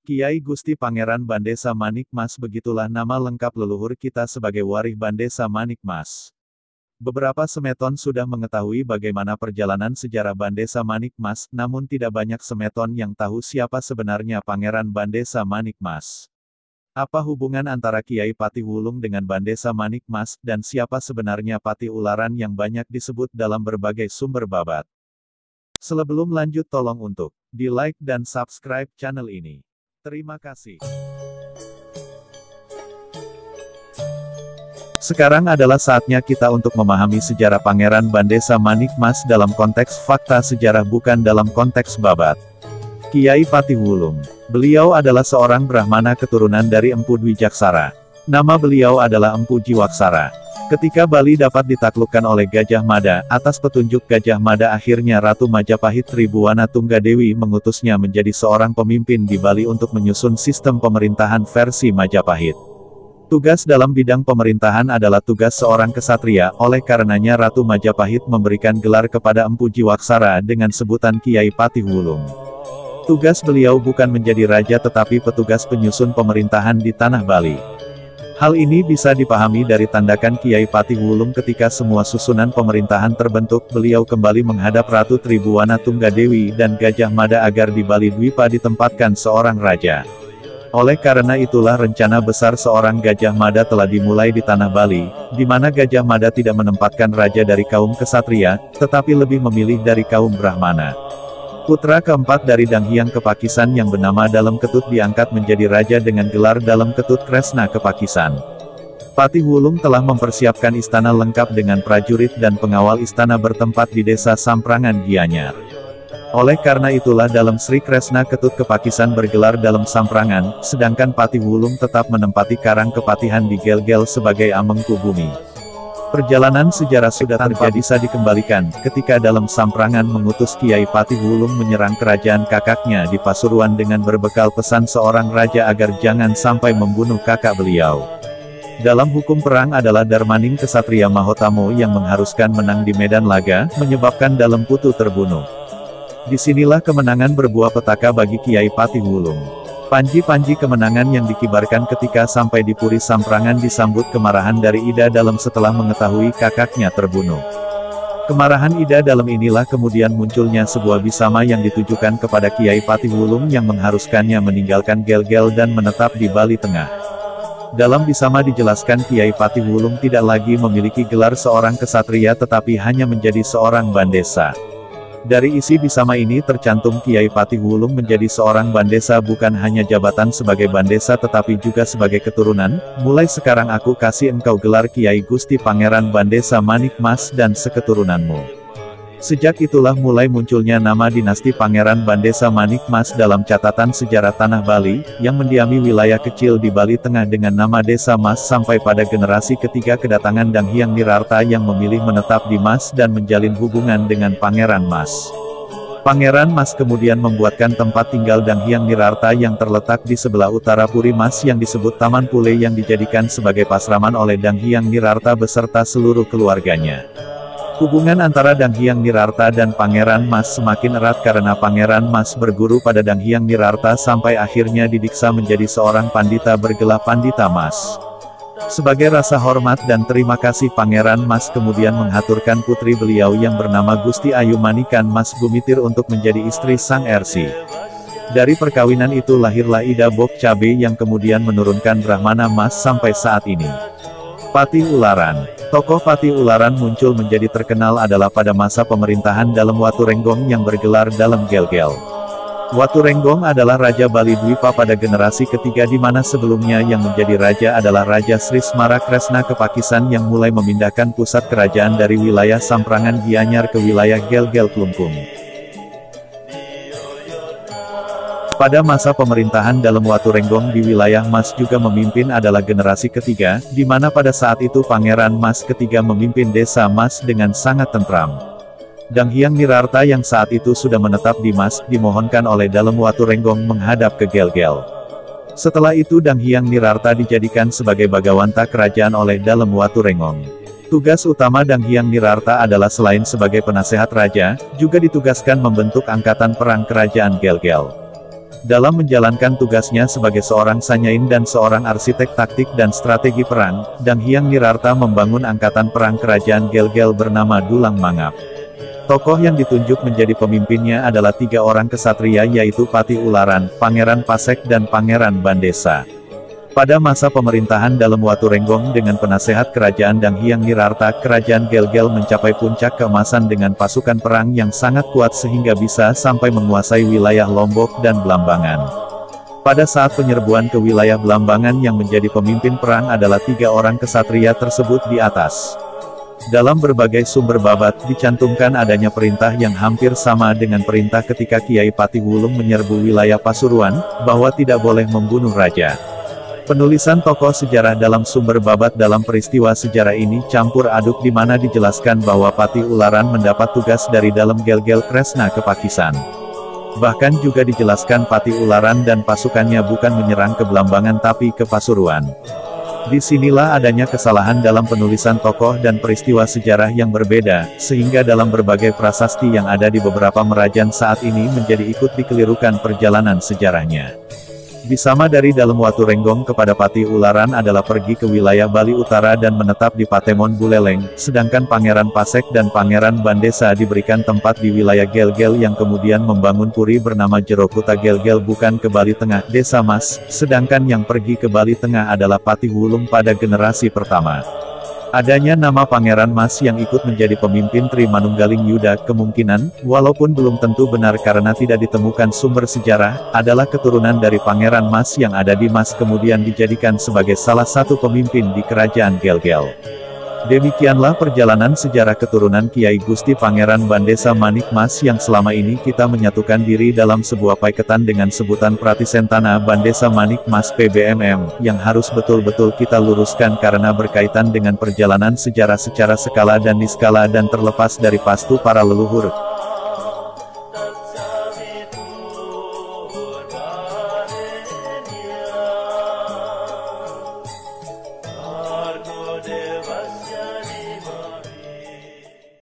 Kiai Gusti Pangeran Bandesa Manik Mas, begitulah nama lengkap leluhur kita sebagai warih Bandesa Manik Mas. Beberapa semeton sudah mengetahui bagaimana perjalanan sejarah Bandesa Manik Mas, namun tidak banyak semeton yang tahu siapa sebenarnya Pangeran Bandesa Manik Mas. Apa hubungan antara Kiai Patih Wulung dengan Bandesa Manik Mas, dan siapa sebenarnya Patih Ularan yang banyak disebut dalam berbagai sumber babat? Sebelum lanjut tolong untuk di-like dan subscribe channel ini. Terima kasih. Sekarang adalah saatnya kita untuk memahami sejarah Pangeran Bandesa Manik Mas dalam konteks fakta sejarah, bukan dalam konteks babat. Kiai Patih Wulung. Beliau adalah seorang Brahmana keturunan dari Empu Dwi Jaksara. Nama beliau adalah Empu Jiwaksara. Ketika Bali dapat ditaklukkan oleh Gajah Mada, atas petunjuk Gajah Mada akhirnya Ratu Majapahit Tribhuwana Tunggadewi mengutusnya menjadi seorang pemimpin di Bali untuk menyusun sistem pemerintahan versi Majapahit. Tugas dalam bidang pemerintahan adalah tugas seorang kesatria, oleh karenanya Ratu Majapahit memberikan gelar kepada Empu Jiwaksara dengan sebutan Kiai Patih Wulung. Tugas beliau bukan menjadi raja tetapi petugas penyusun pemerintahan di tanah Bali. Hal ini bisa dipahami dari tandakan Kiai Patih Wulung ketika semua susunan pemerintahan terbentuk, beliau kembali menghadap Ratu Tribhuwana Tunggadewi dan Gajah Mada agar di Bali Dwipa ditempatkan seorang raja. Oleh karena itulah rencana besar seorang Gajah Mada telah dimulai di tanah Bali, di mana Gajah Mada tidak menempatkan raja dari kaum kesatria, tetapi lebih memilih dari kaum Brahmana. Putra keempat dari Dang Hyang Kepakisan yang bernama Dalem Ketut diangkat menjadi raja dengan gelar Dalem Ketut Kresna Kepakisan. Patih Wulung telah mempersiapkan istana lengkap dengan prajurit dan pengawal istana bertempat di desa Samprangan Gianyar. Oleh karena itulah Dalem Sri Kresna Ketut Kepakisan bergelar Dalem Samprangan, sedangkan Patih Wulung tetap menempati Karang Kepatihan di Gel-Gel sebagai Amengku Bumi. Perjalanan sejarah sudah terjadi bisa dikembalikan, ketika Dalem Samprangan mengutus Kiai Patih Wulung menyerang kerajaan kakaknya di Pasuruan dengan berbekal pesan seorang raja agar jangan sampai membunuh kakak beliau. Dalam hukum perang adalah Darmaning Kesatria Mahotamo yang mengharuskan menang di medan laga, menyebabkan Dalem Putu terbunuh. Disinilah kemenangan berbuah petaka bagi Kiai Patih Wulung. Panji-panji kemenangan yang dikibarkan ketika sampai di Puri Samprangan disambut kemarahan dari Ida Dalem setelah mengetahui kakaknya terbunuh. Kemarahan Ida Dalem inilah kemudian munculnya sebuah bisama yang ditujukan kepada Kiai Patih Wulung yang mengharuskannya meninggalkan Gel-Gel dan menetap di Bali Tengah. Dalam bisama dijelaskan Kiai Patih Wulung tidak lagi memiliki gelar seorang kesatria tetapi hanya menjadi seorang bandesa. Dari isi bisama ini tercantum Kiai Patih Wulung menjadi seorang bandesa bukan hanya jabatan sebagai bandesa tetapi juga sebagai keturunan. Mulai sekarang aku kasih engkau gelar Kiai Gusti Pangeran Bandesa Manik Mas dan seketurunanmu. Sejak itulah mulai munculnya nama dinasti Pangeran Bandesa Manik Mas dalam catatan sejarah tanah Bali, yang mendiami wilayah kecil di Bali Tengah dengan nama Desa Mas sampai pada generasi ketiga kedatangan Dang Hyang Nirarta yang memilih menetap di Mas dan menjalin hubungan dengan Pangeran Mas. Pangeran Mas kemudian membuatkan tempat tinggal Dang Hyang Nirarta yang terletak di sebelah utara Puri Mas yang disebut Taman Pule yang dijadikan sebagai pasraman oleh Dang Hyang Nirarta beserta seluruh keluarganya. Hubungan antara Dang Hyang Nirarta dan Pangeran Mas semakin erat karena Pangeran Mas berguru pada Dang Hyang Nirarta sampai akhirnya didiksa menjadi seorang pandita bergelar Pandita Mas. Sebagai rasa hormat dan terima kasih Pangeran Mas kemudian menghaturkan putri beliau yang bernama Gusti Ayu Manikan Mas Gumitir untuk menjadi istri Sang Ersi. Dari perkawinan itu lahirlah Ida Bok Cabe yang kemudian menurunkan Brahmana Mas sampai saat ini. Patih Ularan. Tokoh Patih Ularan muncul menjadi terkenal adalah pada masa pemerintahan Dalem Waturenggong yang bergelar Dalem Gel-Gel. Waturenggong adalah Raja Bali Dwipa pada generasi ketiga di mana sebelumnya yang menjadi raja adalah Raja Sri Smara Kresna Kepakisan yang mulai memindahkan pusat kerajaan dari wilayah Samprangan Gianyar ke wilayah Gel-Gel Klungkung. Pada masa pemerintahan Dalem Waturenggong di wilayah Mas juga memimpin adalah generasi ketiga, di mana pada saat itu Pangeran Mas ketiga memimpin desa Mas dengan sangat tentram. Dang Hyang Nirarta yang saat itu sudah menetap di Mas, dimohonkan oleh Dalem Waturenggong menghadap ke Gel-Gel. Setelah itu Dang Hyang Nirarta dijadikan sebagai bagawanta kerajaan oleh Dalem Waturenggong. Tugas utama Dang Hyang Nirarta adalah selain sebagai penasehat raja, juga ditugaskan membentuk angkatan perang kerajaan Gel-Gel. Dalam menjalankan tugasnya sebagai seorang sanyain dan seorang arsitek taktik dan strategi perang, Dang Hyang Nirarta membangun angkatan perang kerajaan Gel-Gel bernama Dulang Mangap. Tokoh yang ditunjuk menjadi pemimpinnya adalah 3 orang kesatria yaitu Patih Ularan, Pangeran Pasek dan Pangeran Bandesa. Pada masa pemerintahan dalam Watu Renggong dengan penasehat kerajaan Dang Hyang Nirarta, kerajaan Gel-Gel mencapai puncak keemasan dengan pasukan perang yang sangat kuat sehingga bisa sampai menguasai wilayah Lombok dan Blambangan. Pada saat penyerbuan ke wilayah Blambangan yang menjadi pemimpin perang adalah 3 orang kesatria tersebut di atas. Dalam berbagai sumber babat, dicantumkan adanya perintah yang hampir sama dengan perintah ketika Kiai Patih Wulung menyerbu wilayah Pasuruan, bahwa tidak boleh membunuh raja. Penulisan tokoh sejarah dalam sumber babat dalam peristiwa sejarah ini campur aduk di mana dijelaskan bahwa Patih Ularan mendapat tugas dari dalam Gel-Gel Kresna ke Pakisan. Bahkan juga dijelaskan Patih Ularan dan pasukannya bukan menyerang ke Blambangan tapi ke Pasuruan. Disinilah adanya kesalahan dalam penulisan tokoh dan peristiwa sejarah yang berbeda, sehingga dalam berbagai prasasti yang ada di beberapa merajan saat ini menjadi ikut dikelirukan perjalanan sejarahnya. Bisama dari dalam Watu Renggong kepada Patih Ularan adalah pergi ke wilayah Bali Utara dan menetap di Patemon Buleleng, sedangkan Pangeran Pasek dan Pangeran Bandesa diberikan tempat di wilayah Gel-Gel yang kemudian membangun puri bernama Jerokuta Gel-Gel bukan ke Bali Tengah, Desa Mas, sedangkan yang pergi ke Bali Tengah adalah Patih Wulung pada generasi pertama. Adanya nama Pangeran Mas yang ikut menjadi pemimpin Tri Manunggaling Yuda kemungkinan, walaupun belum tentu benar karena tidak ditemukan sumber sejarah, adalah keturunan dari Pangeran Mas yang ada di Mas kemudian dijadikan sebagai salah satu pemimpin di kerajaan Gel-Gel. Demikianlah perjalanan sejarah keturunan Kiai Gusti Pangeran Bandesa Manik Mas yang selama ini kita menyatukan diri dalam sebuah paiketan dengan sebutan Pratisentana Bandesa Manik Mas PBMM, yang harus betul-betul kita luruskan karena berkaitan dengan perjalanan sejarah secara skala dan niskala dan terlepas dari pastu para leluhur.